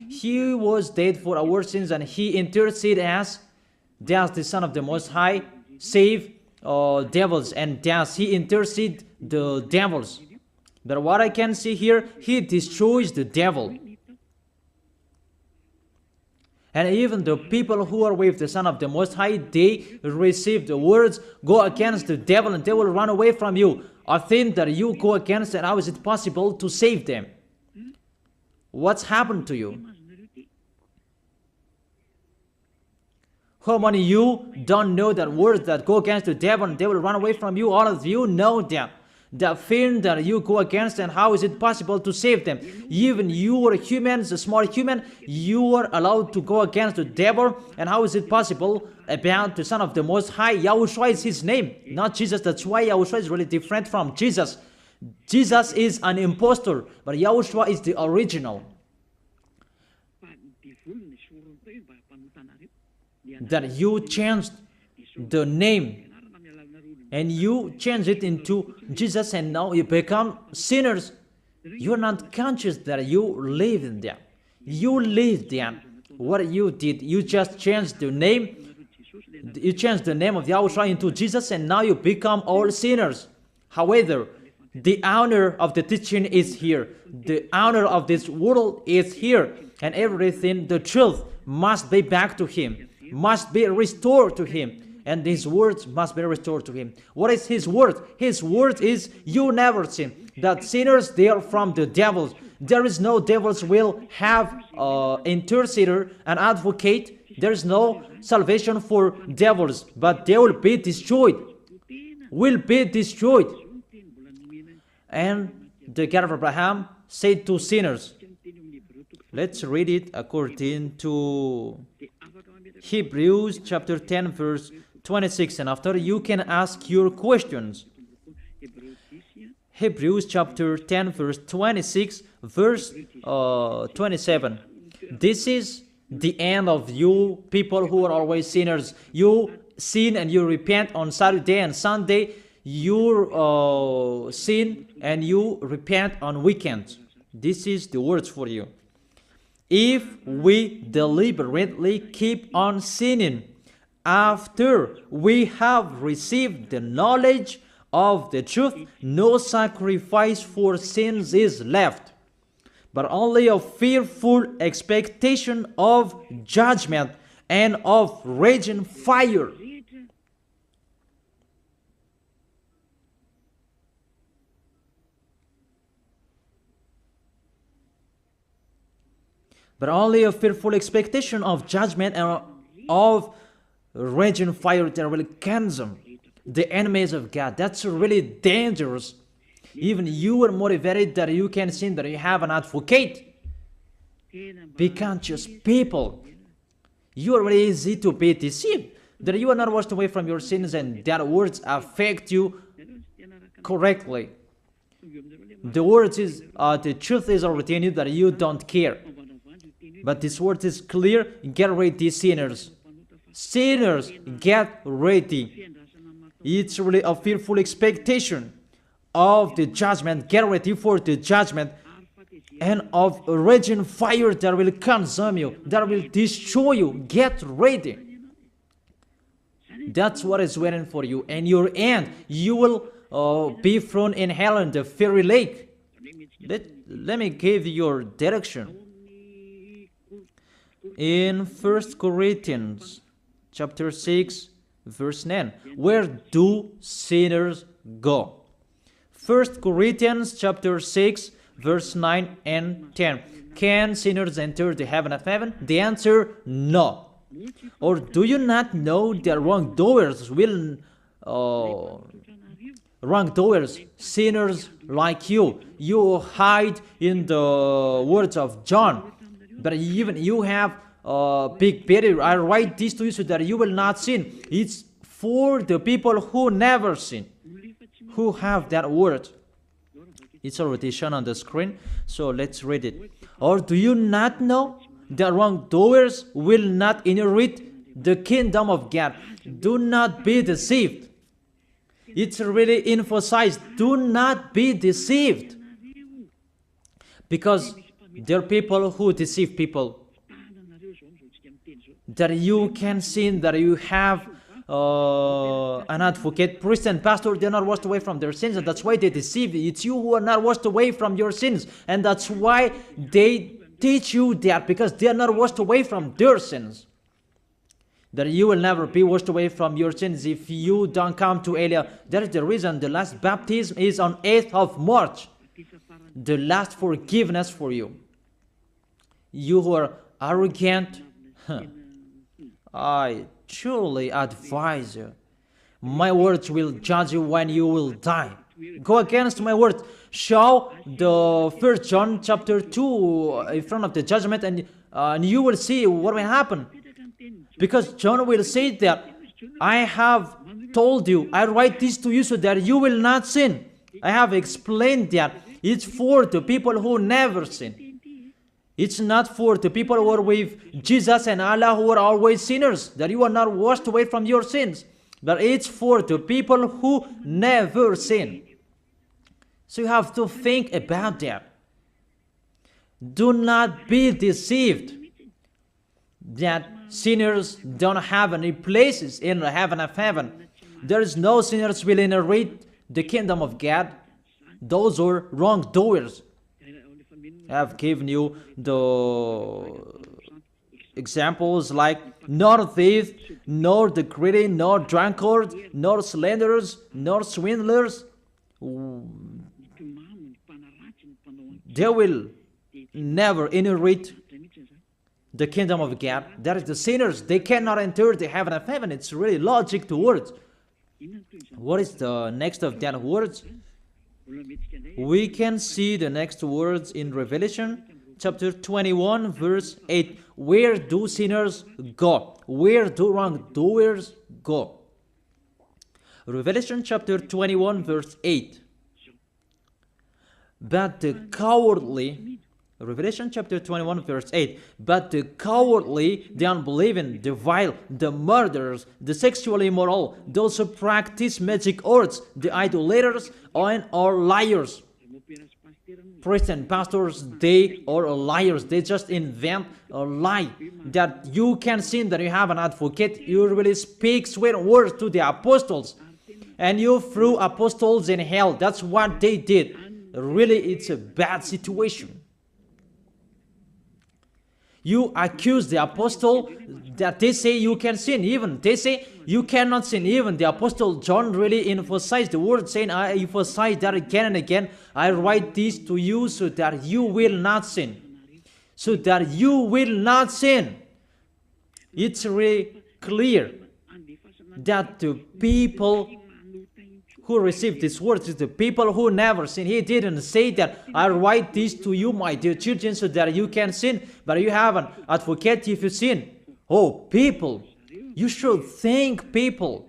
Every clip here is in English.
He was dead for our sins, and He interceded as the Son of the Most High, save devils, and He intercede the devils. But what I can see here, He destroys the devil. And even the people who are with the Son of the Most High, they receive the words, go against the devil and they will run away from you. A thing that you go against, and how is it possible to save them? What's happened to you? How many of you don't know that words that go against the devil and they will run away from you? All of you know that. The fear that you go against, and how is it possible to save them? Even you are humans, a small human, you are allowed to go against the devil, and how is it possible about the Son of the Most High? Yahushua is His name, not Jesus. That's why Yahushua is really different from Jesus. Jesus is an impostor, but Yahushua is the original. That you changed the name and you change it into Jesus, and now you become sinners. You're not conscious that you live in them. You live there. What you did, you just changed the name. You changed the name of Yahushua into Jesus, and now you become all sinners. However, the honor of the teaching is here. The honor of this world is here. And everything, the truth, must be back to Him, must be restored to Him. And His words must be restored to Him. What is His word? His word is, you never sin. That sinners, they are from the devils. There is no devils will have intercessor, an advocate. There is no salvation for devils, but they will be destroyed. Will be destroyed. And the God of Abraham said to sinners. Let's read it according to Hebrews chapter 10 verse 26, and after you can ask your questions. Hebrews chapter 10 verse 26 verse 27. This is the end of you people who are always sinners. You sin and you repent on Saturday and Sunday. You sin and you repent on weekends. This is the words for you. If we deliberately keep on sinning after we have received the knowledge of the truth, no sacrifice for sins is left, but only a fearful expectation of judgment and of raging fire. But only a fearful expectation of judgment and of raging fire that will consume the enemies of God. That's really dangerous. Even you are motivated that you can sin, that you have an advocate. Be conscious, people. You are really easy to be deceived. That you are not washed away from your sins, and that words affect you correctly. The words is, the truth is already in you that you don't care. But this word is clear. Get ready, sinners. Sinners, get ready. It's really a fearful expectation of the judgment. Get ready for the judgment and of a raging fire that will consume you, that will destroy you. Get ready. That's what is waiting for you. And your end, you will be thrown in hell in the fiery lake. Let me give you your direction. In 1 Corinthians chapter 6 verse 9, where do sinners go? 1 Corinthians chapter 6 verse 9 and 10. Can sinners enter the heaven of heaven? The answer, no. Or do you not know that wrongdoers will wrongdoers, sinners like you hide in the words of John, but even you have big barrier. I write this to you so that you will not sin. It's for the people who never sin, who have that word. It's already shown on the screen, so let's read it. Or do you not know that wrongdoers will not inherit the kingdom of God? Do not be deceived. It's really emphasized. Do not be deceived. Because There are people who deceive people. That you can sin, that you have an advocate, priest and pastor, they're not washed away from their sins, and that's why they deceive you. It's you who are not washed away from your sins, and that's why they teach you that, because they are not washed away from their sins. That you will never be washed away from your sins if you don't come to Elia. That is the reason the last baptism is on 8th of March. The last forgiveness for you. You who are arrogant, I truly advise you. My words will judge you when you will die. Go against my words. Show the 1 John chapter 2 in front of the judgment, and you will see what will happen. Because John will say that, I have told you, I write this to you so that you will not sin. I have explained that. It's for the people who never sin. It's not for the people who are with Jesus and Allah who are always sinners, that you are not washed away from your sins. But it's for the people who never sin. So you have to think about that. Do not be deceived that sinners don't have any places in the heaven of heaven. There is no sinners will inherit the kingdom of God. Those are wrongdoers. I have given you the examples like nor thief, nor the greedy, nor drunkard, nor slanderers, nor swindlers. They will never inherit the kingdom of God. That is the sinners. They cannot enter the heaven of heaven. It's really logic to words. What is the next of that words? We can see the next words in Revelation chapter 21 verse 8. Where do sinners go? Where do wrongdoers go? Revelation chapter 21 verse 8. But the cowardly, Revelation chapter 21 verse 8, but the cowardly, the unbelieving, the vile, the murderers, the sexually immoral, those who practice magic arts, the idolaters, and are liars. Priests and pastors, they are liars. They just invent a lie that you can sin, that you have an advocate. You really speak sweet words to the apostles, and you threw apostles in hell. That's what they did. Really, it's a bad situation. You accuse the apostle that they say you can sin. Even they say you cannot sin. Even the apostle John really emphasized the word, saying, I emphasize that again and again. I write this to you so that you will not sin. So that you will not sin. It's really clear that the people who received these words is the people who never sin. He didn't say that I write this to you, my dear children, so that you can sin, but you have an advocate if you sin. Oh, people, you should think, people.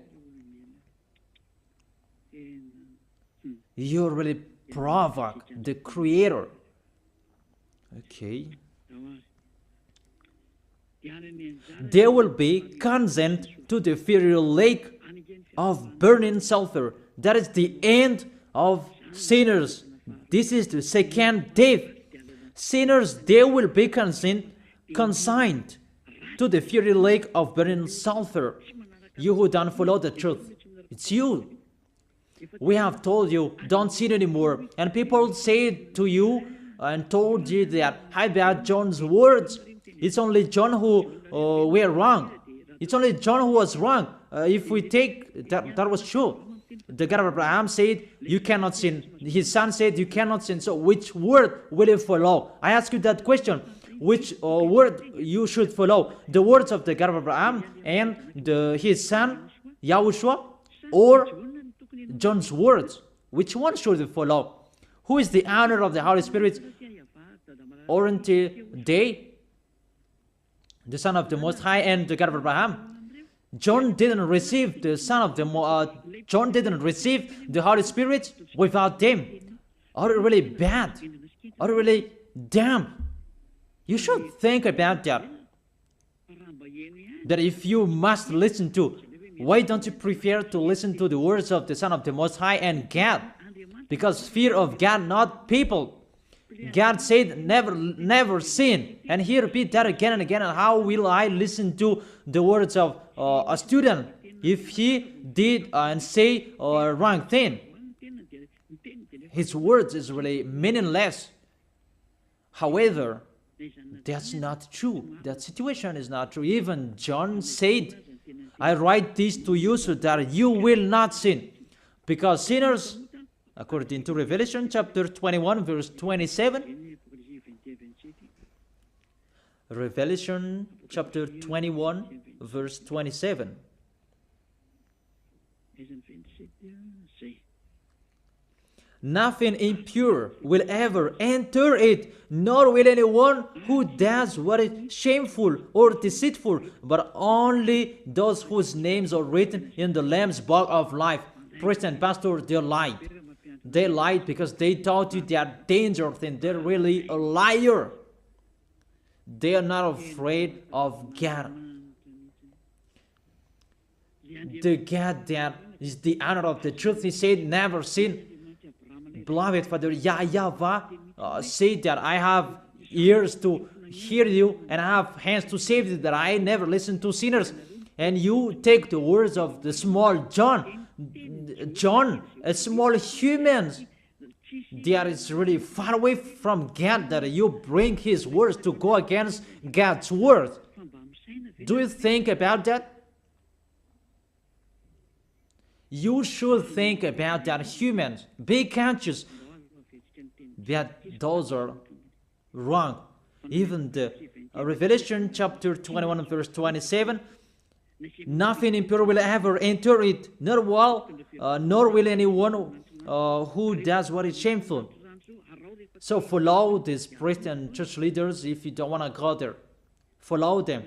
You really provoke the Creator. Okay. They will be condemned to the fiery lake of burning sulfur. That is the end of sinners. This is the second death. Sinners, they will be consigned to the fiery lake of burning sulfur. You who don't follow the truth, it's you. We have told you, don't sin anymore. And people say to you and told you that, how about John's words? It's only John who were wrong. It's only John who was wrong. If we take that was true. The God of Abraham said, you cannot sin. His son said, you cannot sin. So which word will you follow? I ask you that question. Which word you should follow? The words of the God of Abraham and his son, YAHOSHUAH, or John's words? Which one should you follow? Who is the owner of the Holy Spirit? Aren't they the Son of the Most High and the God of Abraham? John didn't receive the John didn't receive the Holy Spirit without them. Are you really bad? Are you really damn? You should think about that. That if you must listen to, why don't you prefer to listen to the words of the Son of the Most High and God? Because fear of God, not people. God said, never sin. And he repeat that again and again. And how will I listen to the words of a student if he did and say a wrong thing? His words is really meaningless. However, that's not true. That situation is not true. Even John said, I write this to you so that you will not sin. Because sinners, according to Revelation chapter 21, verse 27, Revelation chapter 21, verse 27. Nothing impure will ever enter it, nor will anyone who does what is shameful or deceitful, but only those whose names are written in the Lamb's book of life. Priest and pastor, they lied. They lied because they taught you they are dangerous and they're really a liar. They are not afraid of God. The God that is the honor of the truth, he said, never sin. Beloved Father, YAHVAH said that I have ears to hear you and I have hands to save you, that I never listen to sinners. And you take the words of the small John, a small humans, that is really far away from God, that you bring his words to go against God's word. Do you think about that? You should think about that, humans. Be conscious that those are wrong. Even the Revelation chapter 21 verse 27, nothing impure will ever enter it, nor will anyone who does what is shameful. So follow these priests and church leaders if you don't want to go there. Follow them.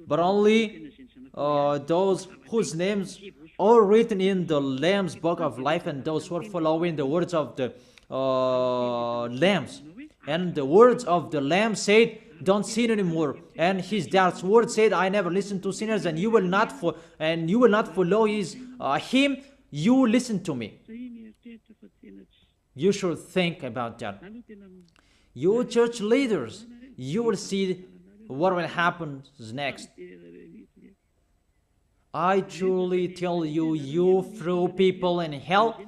But only those whose names are written in the Lamb's book of life, and those who are following the words of the Lambs. And the words of the Lamb said, don't sin anymore. And his dad's word said, I never listen to sinners, and you will not follow his him. You listen to me. You should think about that. You church leaders, you will see what will happen next. I truly tell you, you throw people in hell,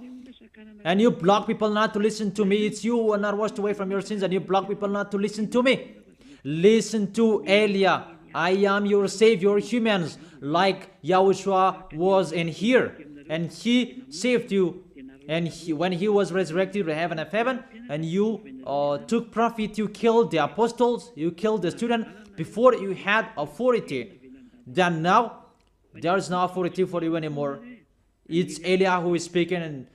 and you block people not to listen to me. It's you who are not washed away from your sins, and you block people not to listen to me. Listen to Elia. I am your Savior, humans, like YAHOSHUAH was in here, and he saved you. And when he was resurrected to heaven of heaven, and you took profit, you killed the apostles, you killed the student before you had authority. Then now, there is no authority for you anymore. It's Elia who is speaking and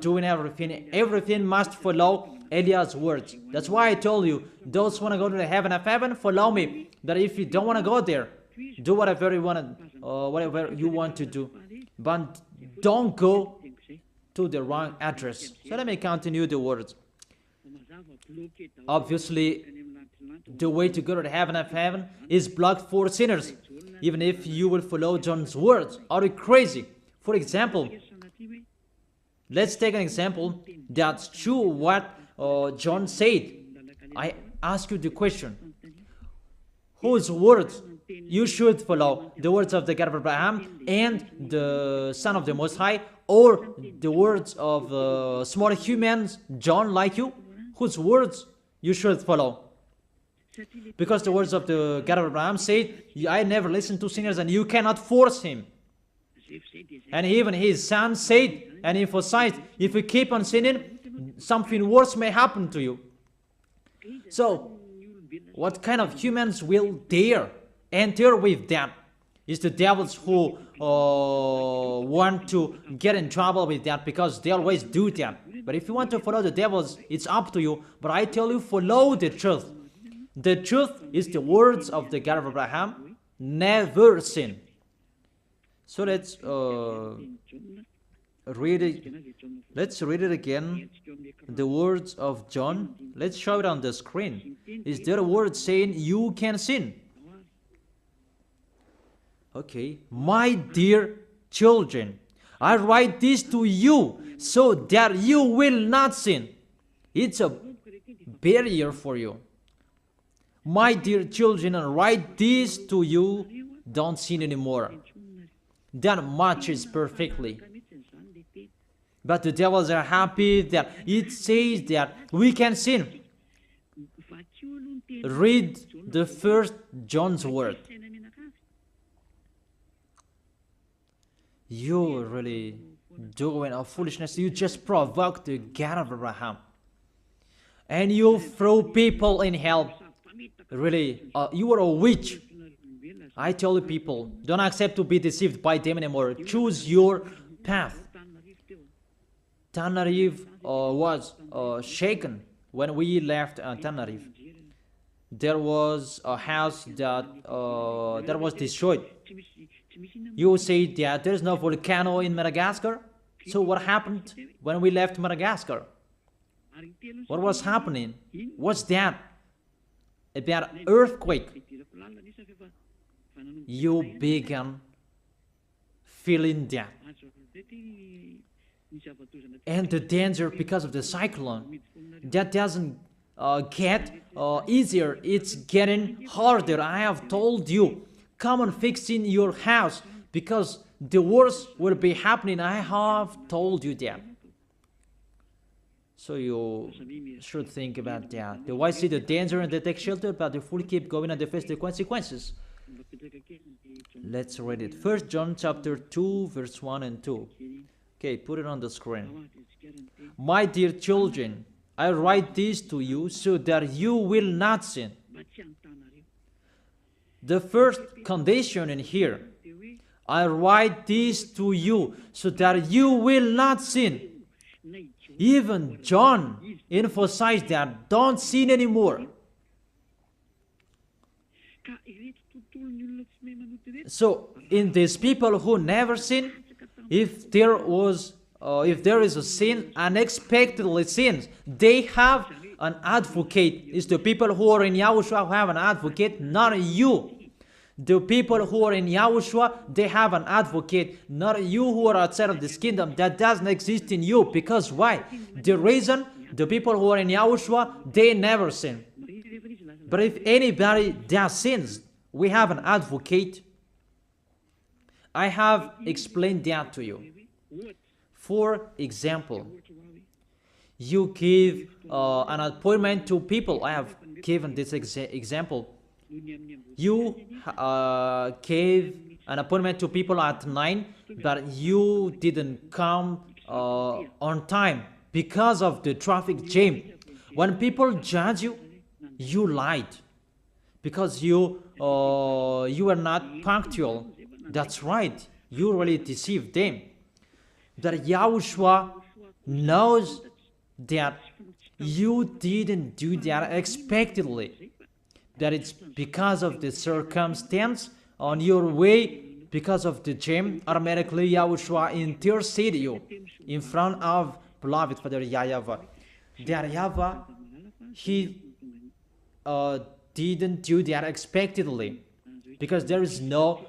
doing everything. Everything must follow Eliah's words. That's why I told you, those who want to go to the heaven of heaven, follow me. That if you don't want to go there, do whatever you want to do. But don't go to the wrong address. So let me continue the words. Obviously, the way to go to the heaven of heaven is blocked for sinners, even if you will follow John's words. Are you crazy? For example, let's take an example that's true what John said. I ask you the question, whose words you should follow? The words of the God of Abraham and the Son of the Most High, or the words of small humans, John like you? Whose words you should follow? Because the words of the God of Abraham said, I never listen to sinners, and you cannot force him. And even his son said and emphasized, if you keep on sinning, something worse may happen to you. So, what kind of humans will dare enter with them? It's the devils who want to get in trouble with that, because they always do that. But if you want to follow the devils, it's up to you. But I tell you, follow the truth. The truth is the words of the God of Abraham, never sin. So let's read it. Let's read it again. The words of John. Let's show it on the screen. Is there a word saying you can sin? Okay. My dear children, I write this to you so that you will not sin. It's a barrier for you. My dear children, I write this to you, don't sin anymore. That matches perfectly. But the devils are happy that it says that we can sin. Read the first John's word. You really doing a foolishness. You just provoke the God of Abraham. And you throw people in hell. Really, you are a witch. I tell you people, don't accept to be deceived by them anymore. Choose your path. Tenerife was shaken when we left Tenerife. There was a house that was destroyed. You say that there is no volcano in Madagascar. So what happened when we left Madagascar? What was happening? What's that? About earthquake. You began feeling that. And the danger because of the cyclone, that doesn't get easier. It's getting harder. I have told you, come on fixing your house because the worst will be happening. I have told you that. So you should think about that. The wise see the danger and they take shelter, but the fool keep going and they face the consequences. Let's read it. 1 John chapter 2, verse 1 and 2. Okay, put it on the screen. My dear children, I write this to you so that you will not sin. The first condition in here, I write this to you so that you will not sin. Even John emphasized that, don't sin anymore. So, in these people who never sin, if there is a sin, unexpectedly sins, they have an advocate. It's the people who are in Yahushua who have an advocate, not you. The people who are in Yahushua, they have an advocate, not you who are outside of this kingdom. That doesn't exist in you. Because why? The reason, the people who are in Yahushua, they never sin. But if anybody does sins, we have an advocate. I have explained that to you. For example, you give an appointment to people. I have given this example. You gave an appointment to people at 9, but you didn't come on time because of the traffic jam. When people judge you, you lied because you are not punctual. That's right. You really deceived them. That Yahushua knows that you didn't do that expectedly. That it's because of the circumstance on your way, because of the jam, automatically Yahushua intercede you in front of beloved Father YAHVAH. That YAHVAH, he didn't do that expectedly, because there is no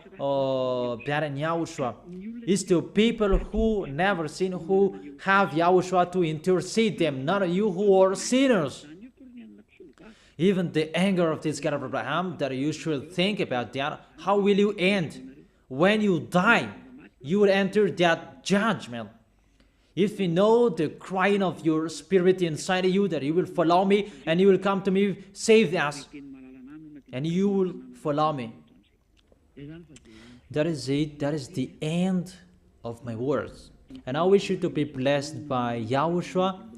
that in Yahushua. It's the people who never sin, who have Yahushua to intercede them, not you who are sinners. Even the anger of this God of Abraham, that you should think about that. How will you end? When you die, you will enter that judgment. If you know the crying of your spirit inside you, that you will follow me and you will come to me, save us, and you will follow me. That is it. That is the end of my words. And I wish you to be blessed by Yahushua.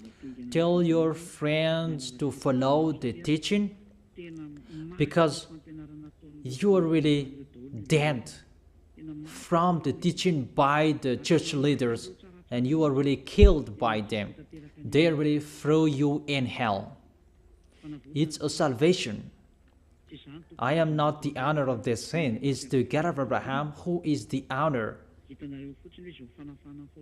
Tell your friends to follow the teaching, because you are really dead from the teaching by the church leaders, and you are really killed by them. They really throw you in hell. It's a salvation. I am not the owner of this sin. It's the God of Abraham who is the owner.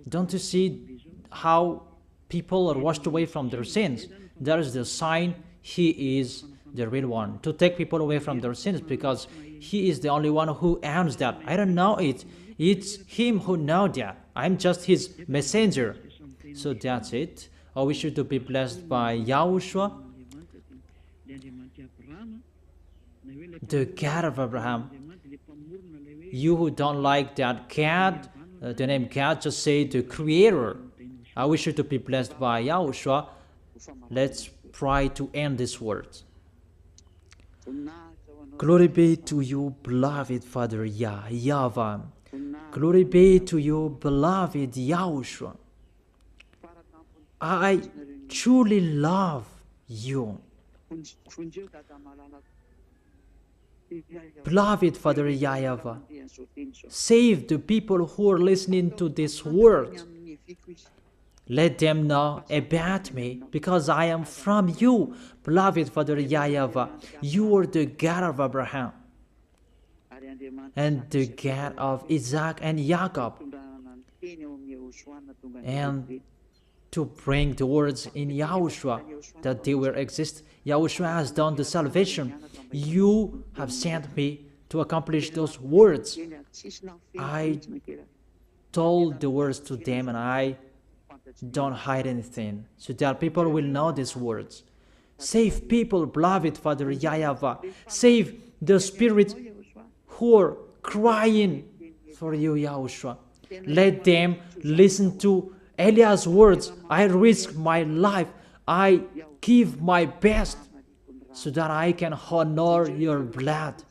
Don't you see how people are washed away from their sins? That is the sign he is the real one, to take people away from their sins, because he is the only one who owns that. I don't know it. It's him who knows that. I'm just his messenger. So that's it. I wish you to be blessed by Yahushua. the God of Abraham. You who don't like that God, the name God, just say the Creator. I wish you to be blessed by Yahushua. Let's try to end this word. Glory be to you, beloved Father YAHVAH. Glory be to you, beloved Yahushua. I truly love you. Beloved Father YAHVAH, save the people who are listening to this word. Let them know about me, because I am from you, beloved Father YAHVAH. You are the God of Abraham and the God of Isaac and Jacob. And to bring the words in Yahushua that they will exist. Yahushua has done the salvation. You have sent me to accomplish those words. I told the words to them, and I don't hide anything, so that people will know these words. Save people, beloved Father YAHVAH. Save the spirits who are crying for you, Yahushua. Let them listen to Eliah's words. I risk my life. I give my best so that I can honor your blood.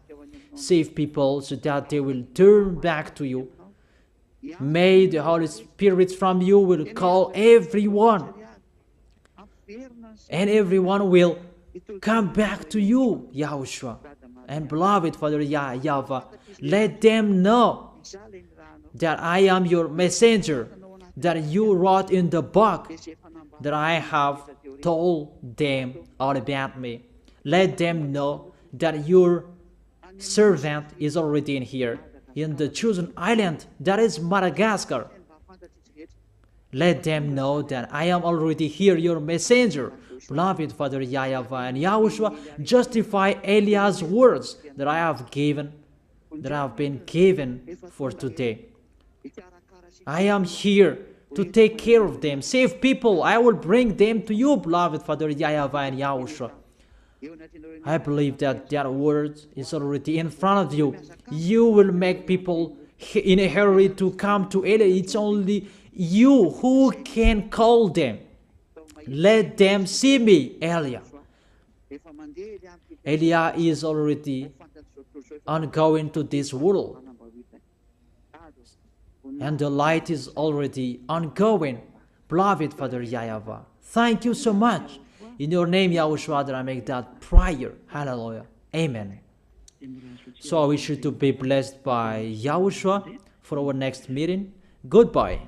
Save people so that they will turn back to you. May the Holy Spirit from you will call everyone, and everyone will come back to you, Yahushua. And beloved Father YAHVAH, let them know that I am your messenger, that you wrote in the book, that I have told them all about me. Let them know that your servant is already in here, in the chosen island, that is Madagascar. Let them know that I am already here, your messenger. Beloved Father YAHVAH and Yahushua, justify Eliah's words that I have been given for today. I am here to take care of them. Save people. I will bring them to you, beloved Father YAHVAH and Yahushua. I believe that that word is already in front of you. You will make people in a hurry to come to Eliah. It's only you who can call them. Let them see me, Eliah. Eliah is already ongoing to this world, and the light is already ongoing. Beloved Father YAHVAH, thank you so much. In your name, Yahushua, that I make that prayer. Hallelujah. Amen. So I wish you to be blessed by Yahushua for our next meeting. Goodbye.